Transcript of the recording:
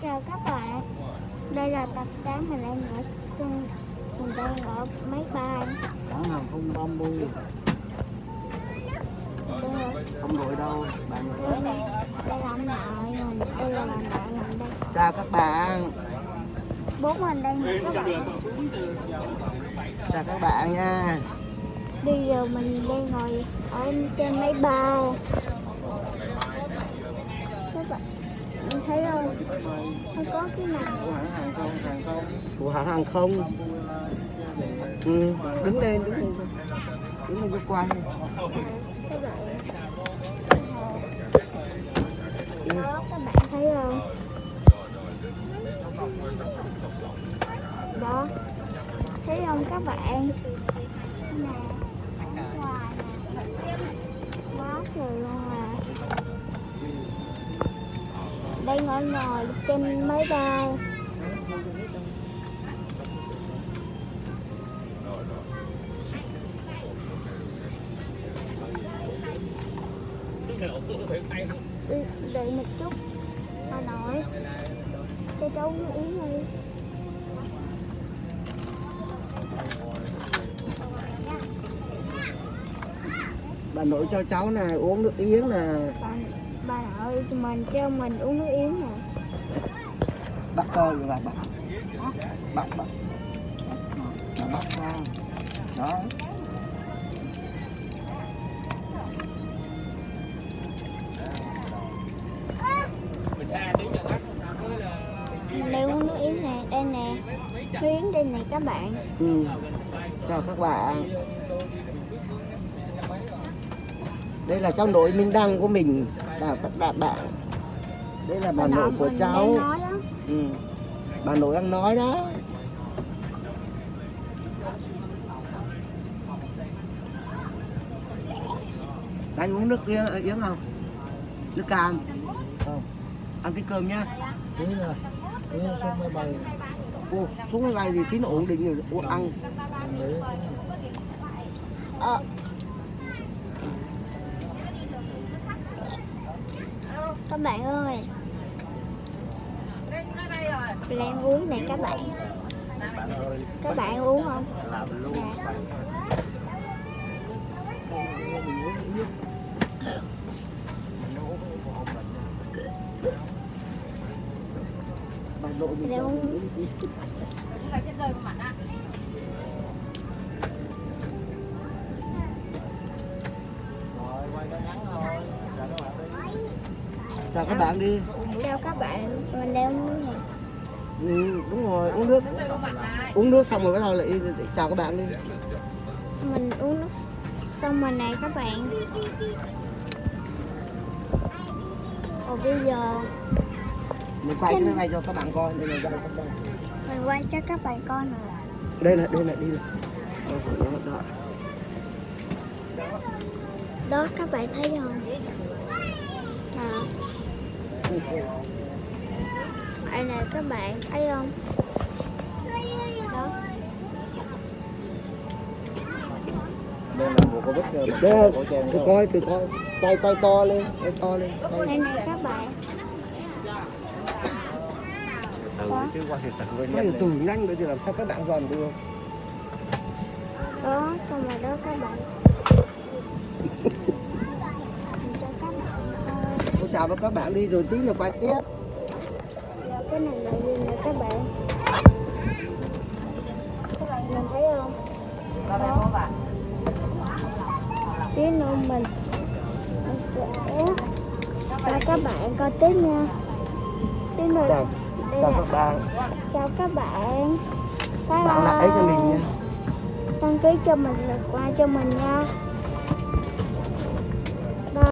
Chào các bạn, đây là tập 8 mình đang ở sân, mình đang ở máy bay. Cảng hàng không Bamboo. Không đội đâu, bạn Đây là ông nội mình, đây là bà nội mình đây. chào các bạn. Bố mình đang ngồi các bạn. Chào các bạn nha. Bây giờ mình đang ngồi ở trên máy bay. Các bạn thấy không? Không có cái nào. Của hãng hàng không. Ừ, đứng lên cho quay. Các bạn. Đó, các bạn thấy không? Đó, thấy không các bạn? Nè, ngoài nè, quá trời luôn à. Đây ngồi trên máy bay. Đợi một chút, bà nội, cho cháu uống yến đi. Bà nội cho cháu này uống nước yến nè. Bà nội mình cho mình uống nước yến nè. Bắt coi rồi bà bắt bắt ra đó. Mình đang uống nước yến nè, đây nè, nước yến đây nè các bạn. Ừ. Chào các bạn. Đây là cháu nội Minh Đăng của mình. Chào các bạn. Đây là bà nội của cháu. Ừ. Bà nội đang nói đó. Anh uống nước yến không? Nước cam. Không. Ăn cái cơm nhá. Thế là xuống máy bay. Ô, xuống máy bay thì tí nó ổn định rồi ăn. Các bạn ơi, Lan uống này các bạn. Các bạn uống không? Dạ. Lan uống. Chào các bạn đi. Chào các bạn, mình đang uống nước này. Ừ, đúng rồi, uống nước. Uống nước xong rồi bắt đầu lại chào các bạn đi. Mình uống nước xong rồi này các bạn. Ồ bây giờ Mình quay cái máy bay cho các bạn coi. Đây là đây. mình quay cho các bạn coi nè. Đây là đi này. Đó các bạn thấy không? Đây nè các bạn thấy không? Đó. Đây là một cái bức. Đây, tôi coi. Tay to lên, Đây nè các bạn. Quay từ nhanh bây giờ làm sao các bạn dần được. Đó, xong rồi đó các bạn. Tôi chào với các bạn đi rồi tí nữa quay tiếp. Cái này là gì nè các bạn. Các bạn nhìn thấy không? Đó. Xíu nữa mình sẽ cho các bạn coi tiếp nha. Xíu nữa. Chào các bạn. Chào các bạn. Bạn lại ấy cho mình nha. Đăng ký cho mình, like cho mình nha.